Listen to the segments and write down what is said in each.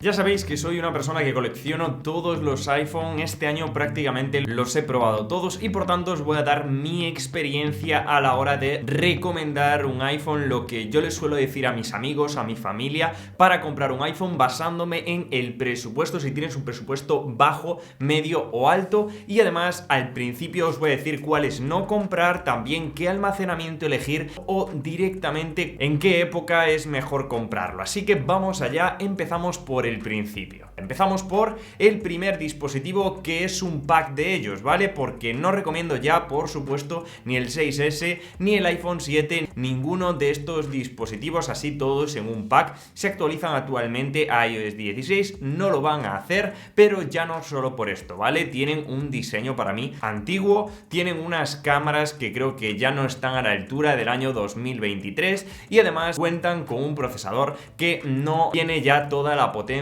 Ya sabéis que soy una persona que colecciono todos los iPhone. Este año prácticamente los he probado todos y por tanto os voy a dar mi experiencia a la hora de recomendar un iPhone, lo que yo les suelo decir a mis amigos, a mi familia, para comprar un iPhone basándome en el presupuesto, si tienes un presupuesto bajo, medio o alto. Y además al principio os voy a decir cuáles no comprar, también qué almacenamiento elegir o directamente en qué época es mejor comprarlo. Así que vamos allá, empezamos por el principio. Empezamos por el primer dispositivo, que es un pack de ellos, ¿vale? Porque no recomiendo ya, por supuesto, ni el 6S ni el iPhone 7, ninguno de estos dispositivos, así todos en un pack. Se actualizan actualmente a iOS 16, no lo van a hacer, pero ya no solo por esto, ¿vale? Tienen un diseño para mí antiguo, tienen unas cámaras que creo que ya no están a la altura del año 2023 y además cuentan con un procesador que no tiene ya toda la potencia,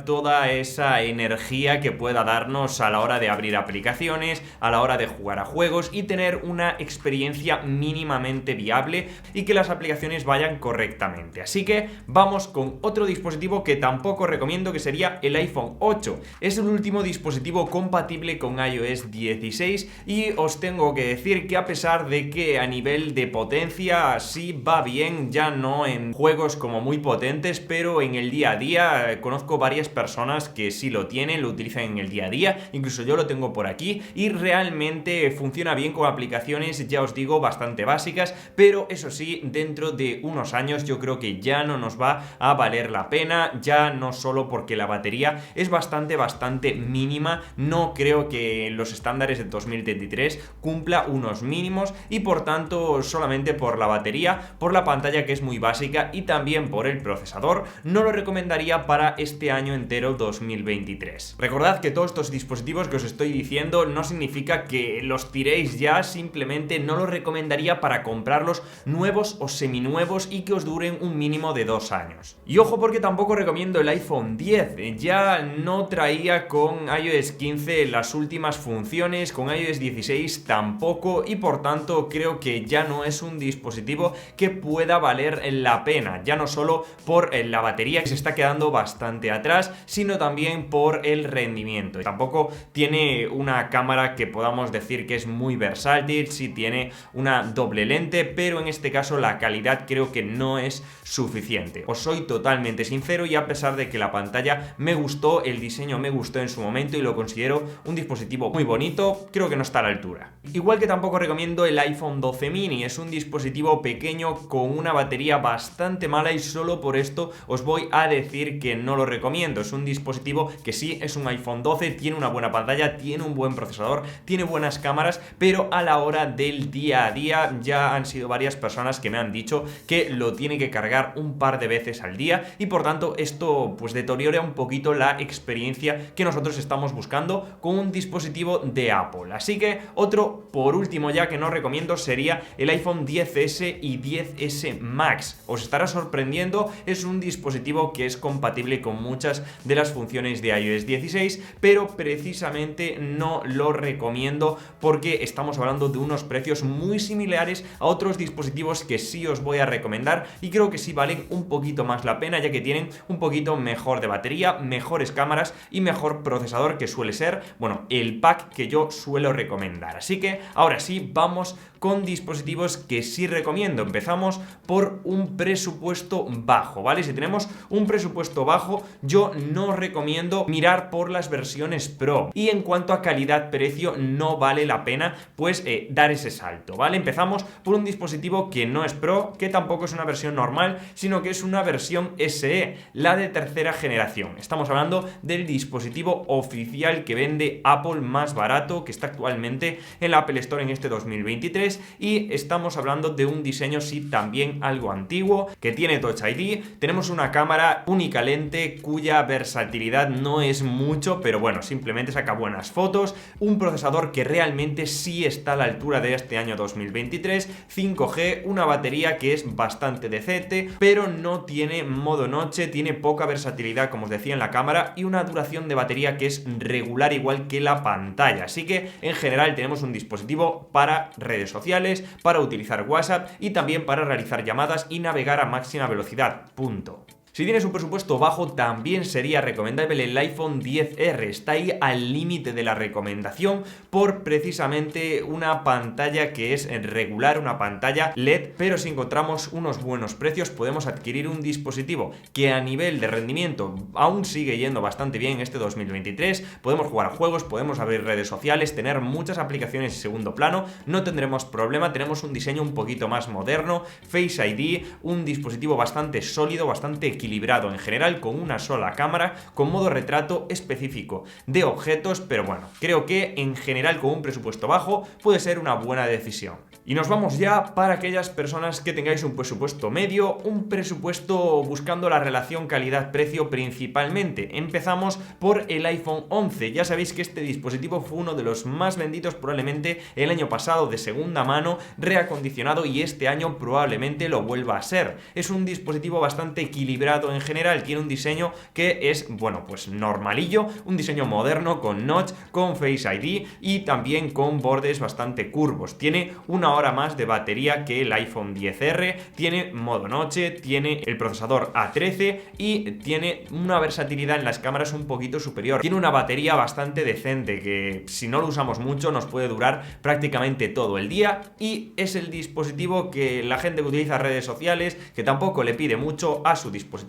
toda esa energía que pueda darnos a la hora de abrir aplicaciones, a la hora de jugar a juegos y tener una experiencia mínimamente viable y que las aplicaciones vayan correctamente. Así que vamos con otro dispositivo que tampoco recomiendo, que sería el iPhone 8. Es el último dispositivo compatible con iOS 16 y os tengo que decir que a pesar de que a nivel de potencia sí va bien, ya no en juegos como muy potentes, pero en el día a día conozco varias personas que sí lo tienen, lo utilizan en el día a día, incluso yo lo tengo por aquí y realmente funciona bien con aplicaciones, ya os digo, bastante básicas, pero eso sí, dentro de unos años yo creo que ya no nos va a valer la pena, ya no solo porque la batería es bastante mínima, no creo que los estándares de 2023 cumpla unos mínimos y por tanto solamente por la batería, por la pantalla que es muy básica y también por el procesador, no lo recomendaría para este año entero 2023. Recordad que todos estos dispositivos que os estoy diciendo no significa que los tiréis ya, simplemente no los recomendaría para comprarlos nuevos o seminuevos y que os duren un mínimo de 2 años. Y ojo, porque tampoco recomiendo el iPhone 10, ya no traía con iOS 15 las últimas funciones, con iOS 16 tampoco y por tanto creo que ya no es un dispositivo que pueda valer la pena, ya no solo por la batería que se está quedando bastante atrás, sino también por el rendimiento. Tampoco tiene una cámara que podamos decir que es muy versátil, sí tiene una doble lente, pero en este caso la calidad creo que no es suficiente. Os soy totalmente sincero y a pesar de que la pantalla me gustó, el diseño me gustó en su momento y lo considero un dispositivo muy bonito, creo que no está a la altura. Igual que tampoco recomiendo el iPhone 12 mini, es un dispositivo pequeño con una batería bastante mala y solo por esto os voy a decir que no lo recomiendo. Es un dispositivo que sí es un iPhone 12, tiene una buena pantalla, tiene un buen procesador, tiene buenas cámaras, pero a la hora del día a día ya han sido varias personas que me han dicho que lo tiene que cargar un par de veces al día y por tanto esto pues deteriora un poquito la experiencia que nosotros estamos buscando con un dispositivo de Apple. Así que otro, por último ya, que no recomiendo sería el iPhone 10S y 10S Max. Os estará sorprendiendo, es un dispositivo que es compatible con muchas de las funciones de iOS 16, pero precisamente no lo recomiendo porque estamos hablando de unos precios muy similares a otros dispositivos que sí os voy a recomendar y creo que sí valen un poquito más la pena, ya que tienen un poquito mejor de batería, mejores cámaras y mejor procesador, que suele ser, bueno, el pack que yo suelo recomendar. Así que ahora sí, vamos con dispositivos que sí recomiendo. Empezamos por un presupuesto bajo, ¿vale? Si tenemos un presupuesto bajo, yo no recomiendo mirar por las versiones Pro. Y en cuanto a calidad-precio, no vale la pena pues dar ese salto, ¿vale? Empezamos por un dispositivo que no es Pro, que tampoco es una versión normal, sino que es una versión SE, la de tercera generación. Estamos hablando del dispositivo oficial que vende Apple más barato, que está actualmente en la Apple Store en este 2023, y estamos hablando de un diseño sí también algo antiguo, que tiene Touch ID, tenemos una cámara única lente cuya versatilidad no es mucho, pero bueno, simplemente saca buenas fotos, un procesador que realmente sí está a la altura de este año 2023, 5G, una batería que es bastante decente, pero no tiene modo noche, tiene poca versatilidad como os decía en la cámara y una duración de batería que es regular igual que la pantalla, así que en general tenemos un dispositivo para redes sociales, para utilizar WhatsApp y también para realizar llamadas y navegar a máxima velocidad, punto. Si tienes un presupuesto bajo, también sería recomendable el iPhone XR. Está ahí al límite de la recomendación por precisamente una pantalla que es regular, una pantalla LED, pero si encontramos unos buenos precios podemos adquirir un dispositivo que a nivel de rendimiento aún sigue yendo bastante bien en este 2023. Podemos jugar a juegos, podemos abrir redes sociales, tener muchas aplicaciones en segundo plano, no tendremos problema. Tenemos un diseño un poquito más moderno, Face ID, un dispositivo bastante sólido, bastante equilibrado en general, con una sola cámara, con modo retrato específico de objetos, pero bueno, creo que en general con un presupuesto bajo puede ser una buena decisión. Y nos vamos ya para aquellas personas que tengáis un presupuesto medio, un presupuesto buscando la relación calidad-precio principalmente. Empezamos por el iPhone 11. Ya sabéis que este dispositivo fue uno de los más vendidos probablemente el año pasado, de segunda mano, reacondicionado, y este año probablemente lo vuelva a ser. Es un dispositivo bastante equilibrado en general, tiene un diseño que es, bueno, pues normalillo, un diseño moderno con notch, con Face ID y también con bordes bastante curvos. Tiene una hora más de batería que el iPhone XR, tiene modo noche, tiene el procesador A13 y tiene una versatilidad en las cámaras un poquito superior. Tiene una batería bastante decente que, si no lo usamos mucho, nos puede durar prácticamente todo el día, y es el dispositivo que la gente que utiliza redes sociales, que tampoco le pide mucho a su dispositivo,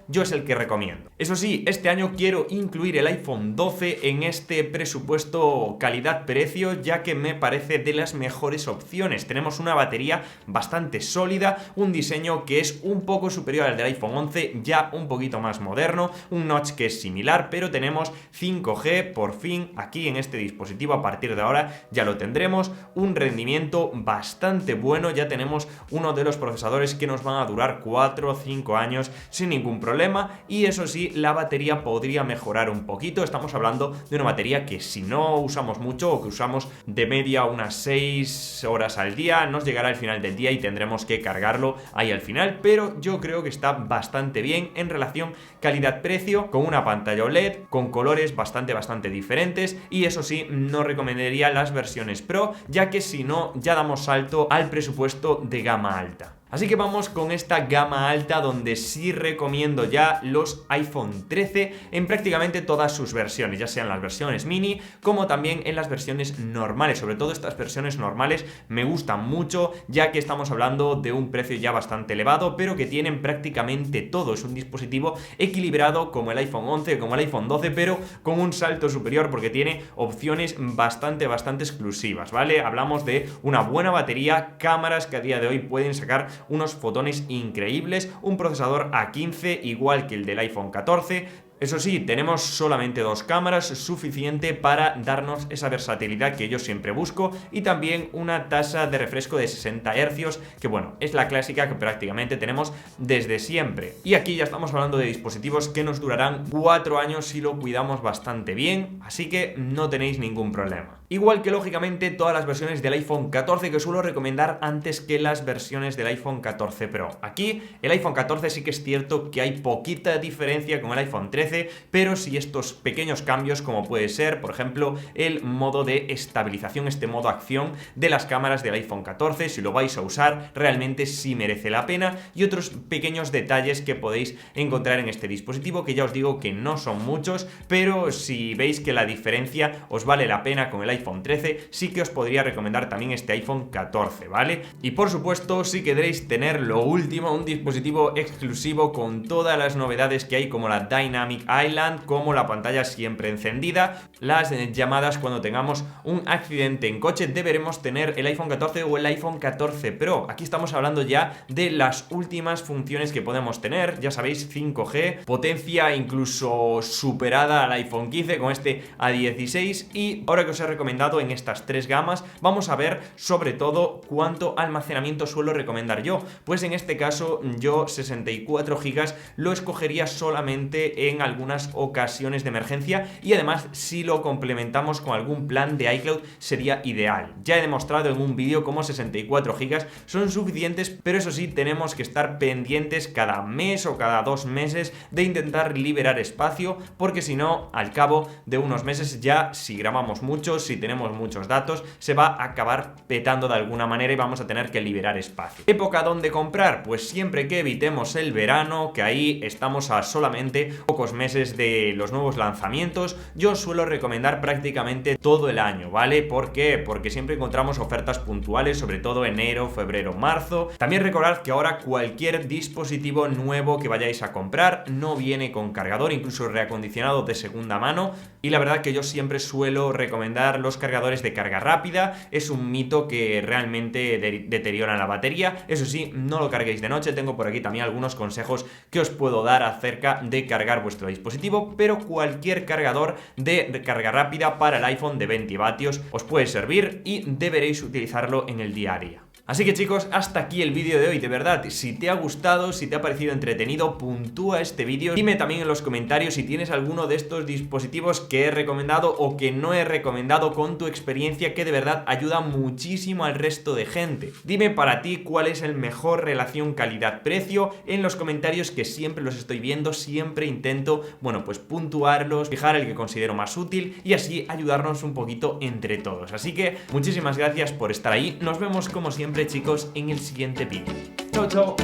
yo es el que recomiendo. Eso sí, este año quiero incluir el iPhone 12 en este presupuesto calidad-precio, ya que me parece de las mejores opciones. Tenemos una batería bastante sólida, un diseño que es un poco superior al del iPhone 11, ya un poquito más moderno, un notch que es similar, pero tenemos 5G por fin aquí en este dispositivo. A partir de ahora ya lo tendremos, un rendimiento bastante bueno, ya tenemos uno de los procesadores que nos van a durar 4 o 5 años sin ningún problema, y eso sí, la batería podría mejorar un poquito. Estamos hablando de una batería que, si no usamos mucho o que usamos de media unas 6 horas al día, nos llegará al final del día y tendremos que cargarlo ahí al final, pero yo creo que está bastante bien en relación calidad-precio, con una pantalla OLED, con colores bastante diferentes, y eso sí, no recomendaría las versiones Pro, ya que si no, ya damos salto al presupuesto de gama alta. Así que vamos con esta gama alta, donde sí recomiendo ya los iPhone 13 en prácticamente todas sus versiones, ya sean las versiones mini como también en las versiones normales. Sobre todo estas versiones normales me gustan mucho, ya que estamos hablando de un precio ya bastante elevado, pero que tienen prácticamente todo. Es un dispositivo equilibrado como el iPhone 11, como el iPhone 12, pero con un salto superior porque tiene opciones bastante exclusivas, ¿vale? Hablamos de una buena batería, cámaras que a día de hoy pueden sacar unos fotones increíbles, un procesador A15 igual que el del iPhone 14. Eso sí, tenemos solamente 2 cámaras, suficiente para darnos esa versatilidad que yo siempre busco, y también una tasa de refresco de 60 Hz, que bueno, es la clásica que prácticamente tenemos desde siempre. Y aquí ya estamos hablando de dispositivos que nos durarán 4 años si lo cuidamos bastante bien, así que no tenéis ningún problema. Igual que lógicamente todas las versiones del iPhone 14 que suelo recomendar antes que las versiones del iPhone 14 Pro. Aquí el iPhone 14 sí que es cierto que hay poquita diferencia con el iPhone 13, pero sí estos pequeños cambios, como puede ser, por ejemplo, el modo de estabilización, este modo acción de las cámaras del iPhone 14, si lo vais a usar, realmente sí merece la pena, y otros pequeños detalles que podéis encontrar en este dispositivo, que ya os digo que no son muchos, pero si veis que la diferencia os vale la pena con el iPhone 13, sí que os podría recomendar también este iPhone 14, ¿vale? Y por supuesto, si queréis tener lo último, un dispositivo exclusivo con todas las novedades que hay, como la Dynamic Island, como la pantalla siempre encendida, las llamadas cuando tengamos un accidente en coche, deberemos tener el iPhone 14 o el iPhone 14 Pro. Aquí estamos hablando ya de las últimas funciones que podemos tener, ya sabéis, 5G, potencia incluso superada al iPhone 15 con este A16, y ahora que os he recomendado en estas 3 gamas, vamos a ver sobre todo cuánto almacenamiento suelo recomendar yo. Pues en este caso yo 64 GB lo escogería solamente en algunas ocasiones de emergencia, y además si lo complementamos con algún plan de iCloud sería ideal. Ya he demostrado en un vídeo cómo 64 GB son suficientes, pero eso sí, tenemos que estar pendientes cada mes o cada 2 meses de intentar liberar espacio, porque si no, al cabo de unos meses ya, si grabamos mucho, si tenemos muchos datos, se va a acabar petando de alguna manera y vamos a tener que liberar espacio. ¿Época donde comprar? Pues siempre que evitemos el verano, que ahí estamos a solamente pocos meses de los nuevos lanzamientos. Yo suelo recomendar prácticamente todo el año, ¿vale? ¿Por qué? Porque siempre encontramos ofertas puntuales, sobre todo enero, febrero, marzo. También recordad que ahora cualquier dispositivo nuevo que vayáis a comprar no viene con cargador, incluso reacondicionado de segunda mano, y la verdad que yo siempre suelo recomendar los cargadores de carga rápida. Es un mito que realmente deterioran la batería. Eso sí, no lo carguéis de noche. Tengo por aquí también algunos consejos que os puedo dar acerca de cargar vuestro dispositivo, pero cualquier cargador de carga rápida para el iPhone de 20 vatios os puede servir y deberéis utilizarlo en el día a día. Así que chicos, hasta aquí el vídeo de hoy. De verdad, si te ha gustado, si te ha parecido entretenido, puntúa este vídeo. Dime también en los comentarios si tienes alguno de estos dispositivos que he recomendado o que no he recomendado con tu experiencia, que de verdad ayuda muchísimo al resto de gente. Dime para ti cuál es el mejor relación calidad-precio en los comentarios, que siempre los estoy viendo, siempre intento, bueno, pues puntuarlos, fijar el que considero más útil y así ayudarnos un poquito entre todos. Así que muchísimas gracias por estar ahí. Nos vemos como siempre, chicos, en el siguiente vídeo. ¡Chao, chao!